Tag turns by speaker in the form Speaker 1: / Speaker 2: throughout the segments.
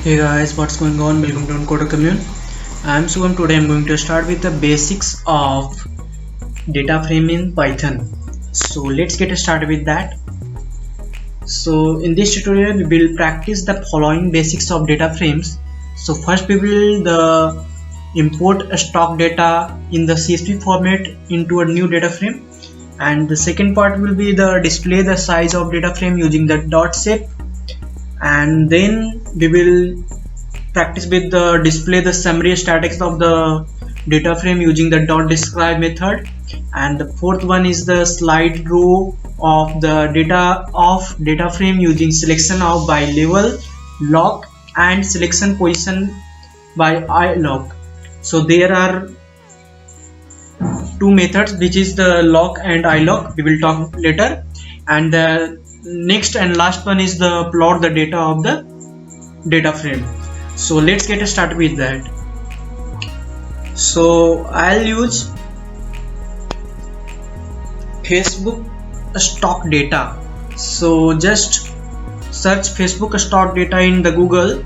Speaker 1: Hey guys, what's going on? Welcome to Encoder Commune. I'm Sugam. Today I'm going to start with the basics of data frame in Python. So let's get started with that. So in this tutorial we will practice the following basics of data frames. So first we will import a stock data in the CSV format into a new data frame, and the second part will be the display the size of data frame using the dot shape, and then we will practice with the display the summary statics of the data frame using the dot describe method, and the fourth one is the slide row of the data frame using selection of by level lock and selection position by eye lock. So there are two methods, which is the lock and eye lock. We will talk later, and the next and last one is the plot the data of the data frame. So let's get started with that. So I'll use Facebook stock data. So just search Facebook stock data in the Google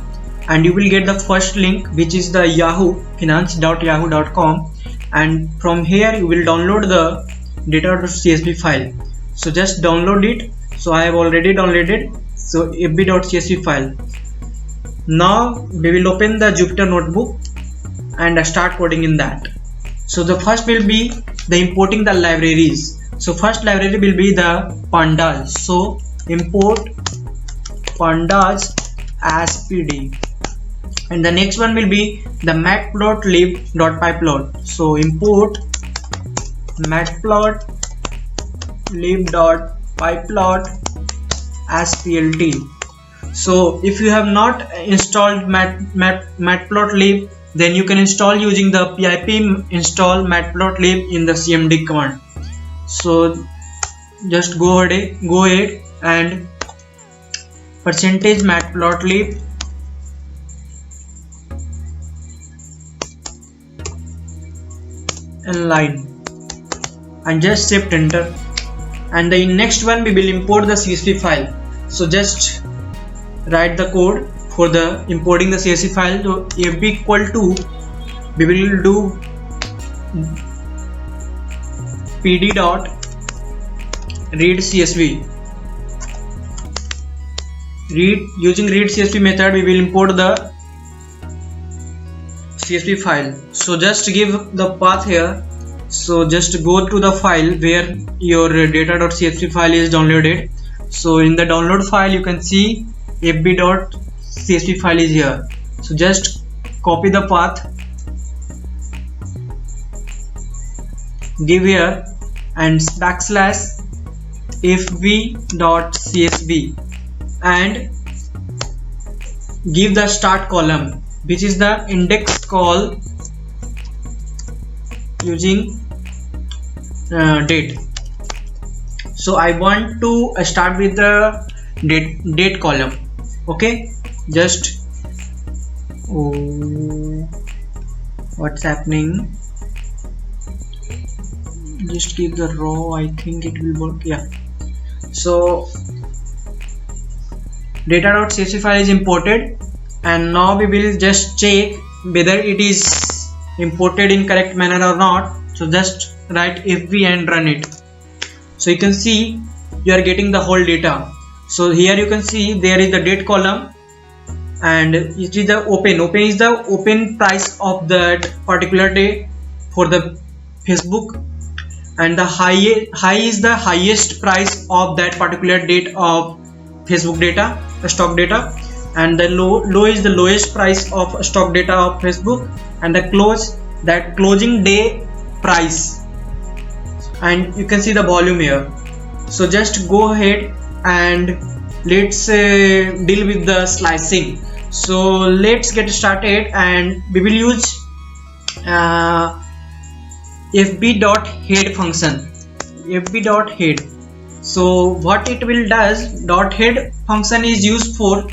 Speaker 1: and you will get the first link, which is the Yahoo finance.yahoo.com, and from here you will download the data.csv file. So just download it. So I have already downloaded. So fb.csv file. Now we will open the Jupyter notebook and start coding in that. So the first will be the importing the libraries. So first library will be the pandas. So import pandas as pd, and the next one will be the matplotlib.pyplot. So import matplotlib.pyplot as plt. So if you have not installed matplotlib, then you can install using the pip install matplotlib in the cmd command. So just go ahead and percentage matplotlib and line and just shift enter, and the next one we will import the csv file. So just write the code for the importing the csv file. So fb equal to, we will do pd dot read csv. Using read csv method we will import the csv file. So just give the path here. So just go to the file where your data.csv file is downloaded. So in the download file you can see fb.csv file is here. So just copy the path, give here and backslash fb.csv and give the start column, which is the index call using date. So I want to start with the date column. Okay, just what's happening, just keep the row. I think it will work. Yeah. So data.csv file is imported, and now we will just check whether it is imported in correct manner or not. So just write fb and run it. So you can see you are getting the whole data. So here you can see there is the date column, and it is the open is the open price of that particular day for the Facebook, and the high is the highest price of that particular date of Facebook data, stock data, and the low is the lowest price of stock data of Facebook, and the closing day price, and you can see the volume here. So just go ahead and let's deal with the slicing. So let's get started, and we will use fb.head function. fb.head. So what it will does, .head function is used for,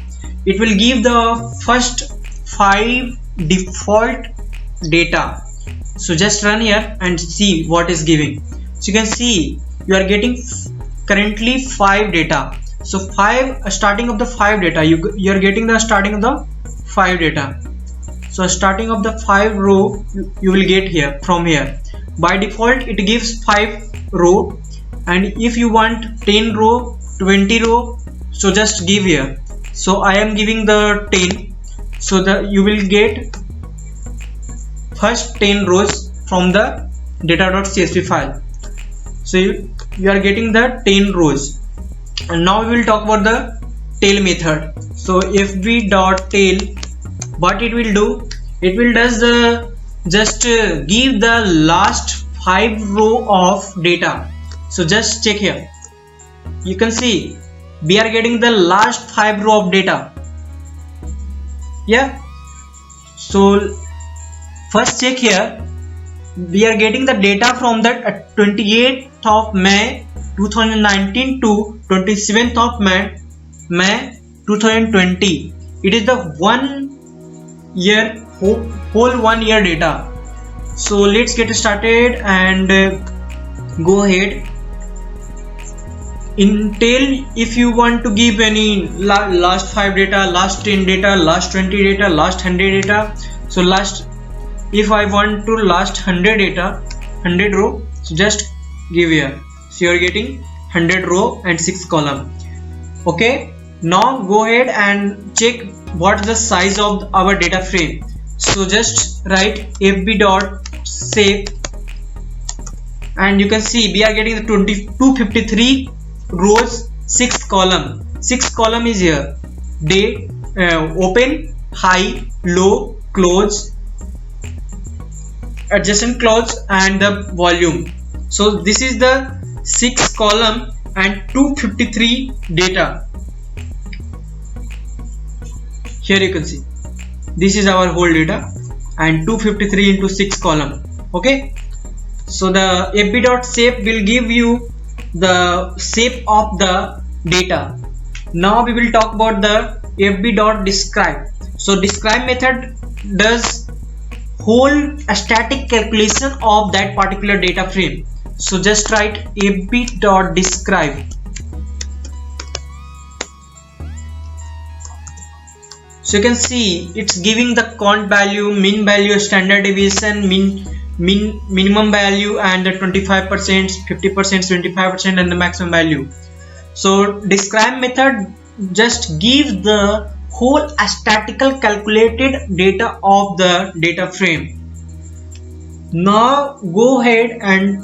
Speaker 1: it will give the first 5 default data. So just run here and see what is giving. So you can see you are getting currently 5 data. So 5 starting of the 5 data, you are getting the starting of the 5 data. So starting of the 5 row you will get here from here. By default it gives 5 row, and if you want 10 row, 20 row, so just give here. So I am giving the 10, so that you will get first 10 rows from the data.csv file. So you are getting the 10 rows. And now we will talk about the tail method. So fb.tail, what it will do, it will just give the last 5 row of data. So just check here, you can see we are getting the last 5 row of data. Yeah, so first check here, we are getting the data from the 28th of May 2019 to 27th of May 2020. It is the 1 year, whole 1 year data. So let's get started and go ahead. In tail, if you want to give any last 5 data, last 10 data, last 20 data, last 100 data, so if I want to last 100 data, 100 row, so just give here. So you are getting 100 row and 6 column. Okay, now go ahead and check what's the size of our data frame. So just write fb.save, and you can see we are getting the 253 rows, 6 column. 6 column is here: date, open, high, low, close, adjacent clause, and the volume. So this is the 6 column and 253 data. Here you can see this is our whole data and 253 into 6 column. Okay, so the fb.shape will give you the shape of the data. Now we will talk about the fb.describe. So describe method does whole static calculation of that particular data frame. So just write fb.describe. So you can see it's giving the count value, mean value, standard deviation, minimum value, and the 25%, 50%, 25%, and the maximum value. So describe method just gives the whole statistical calculated data of the data frame. Now go ahead and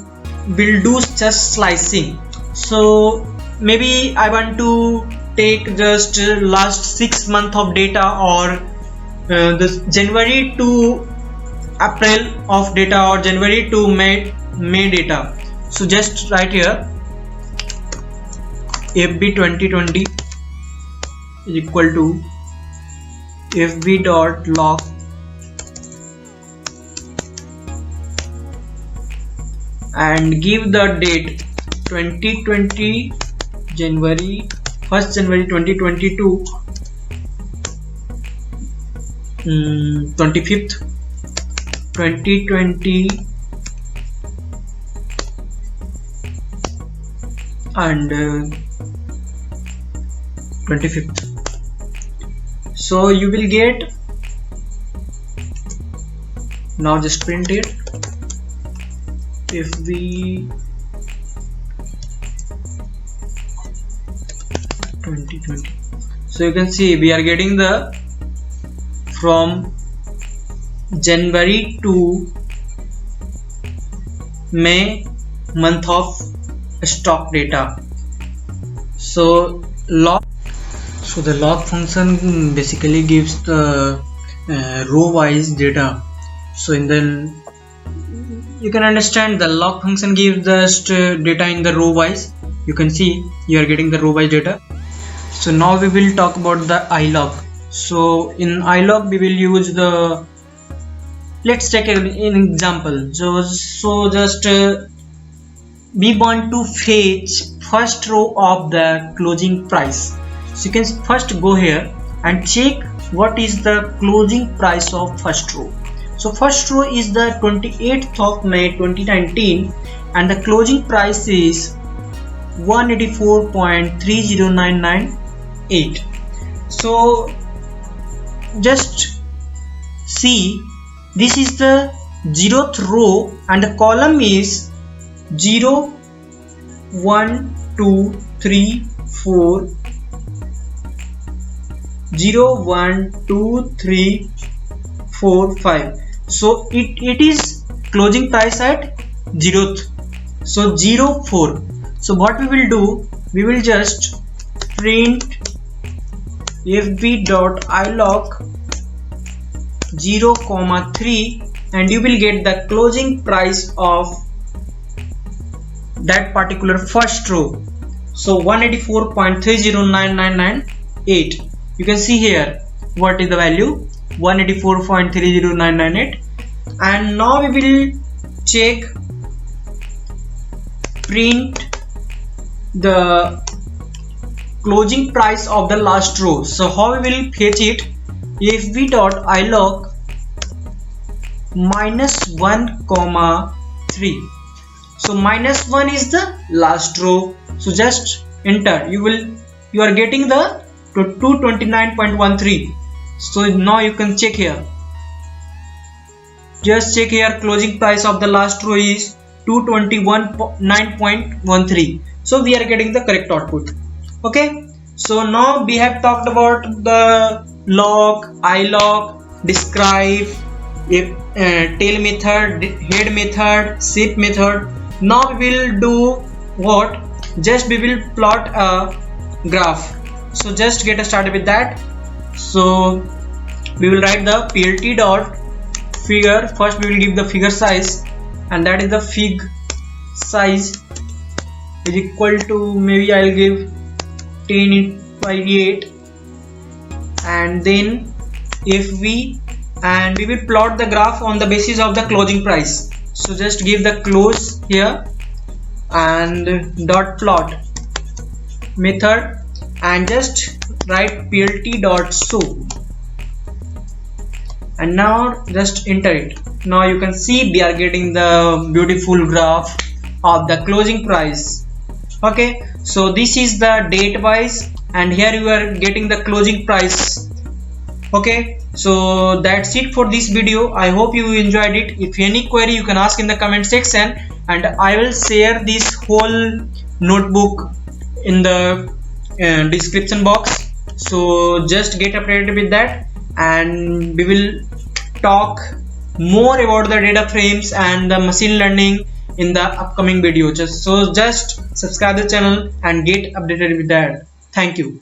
Speaker 1: we'll do just slicing. So maybe I want to take just last 6 months of data, or this January to April of data, or January to May data. So just write here fb 2020 is equal to fb.log and give the date 2020 January 1st January 2022 25th 2020 and 25th. So you will get, now just print it, if we 2020. So you can see we are getting the from January to May month of stock data. So the log function basically gives the row wise data. So in the, you can understand the log function gives just data in the row wise. You can see you are getting the row wise data. So now we will talk about the ilog. So in ilog we will use the, let's take an example. So just we want to fetch first row of the closing price. So you can first go here and check what is the closing price of first row. So first row is the 28th of May 2019 and the closing price is 184.30998. So just see, this is the 0th row and the column is 0, 1, 2, 3, 4, 0, 1, 2, 3, 4, 5. So it is closing price at 0th. So 0, 4. So what we will do, we will just print fb.ilog 0, 3 and you will get the closing price of that particular first row. So 184.309998. You can see here what is the value, 184.309998. and now we will check print the closing price of the last row. So how we will fetch it, fb.ilog -1, 3. So -1 is the last row, so just enter. You are getting the 229.13. so now you can check here, just check here, closing price of the last row is 229.13. so we are getting the correct output. Okay, so now we have talked about the log, ilog, describe, tail method, head method, shape method. Now we will do what, just we will plot a graph. So just get started with that. So we will write the plt dot figure. First we will give the figure size, and that is the fig size is equal to, maybe I'll give 10/8, and then fv, and we will plot the graph on the basis of the closing price. So just give the close here and dot plot method and just write plt dot show, and now just enter it. Now you can see we are getting the beautiful graph of the closing price. Okay, so this is the date wise, and here you are getting the closing price. Okay, so that's it for this video. I hope you enjoyed it. If any query, you can ask in the comment section, and I will share this whole notebook in the description box. So just get updated with that, and we will talk more about the data frames and the machine learning in the upcoming video. So just subscribe the channel and get updated with that. Thank you.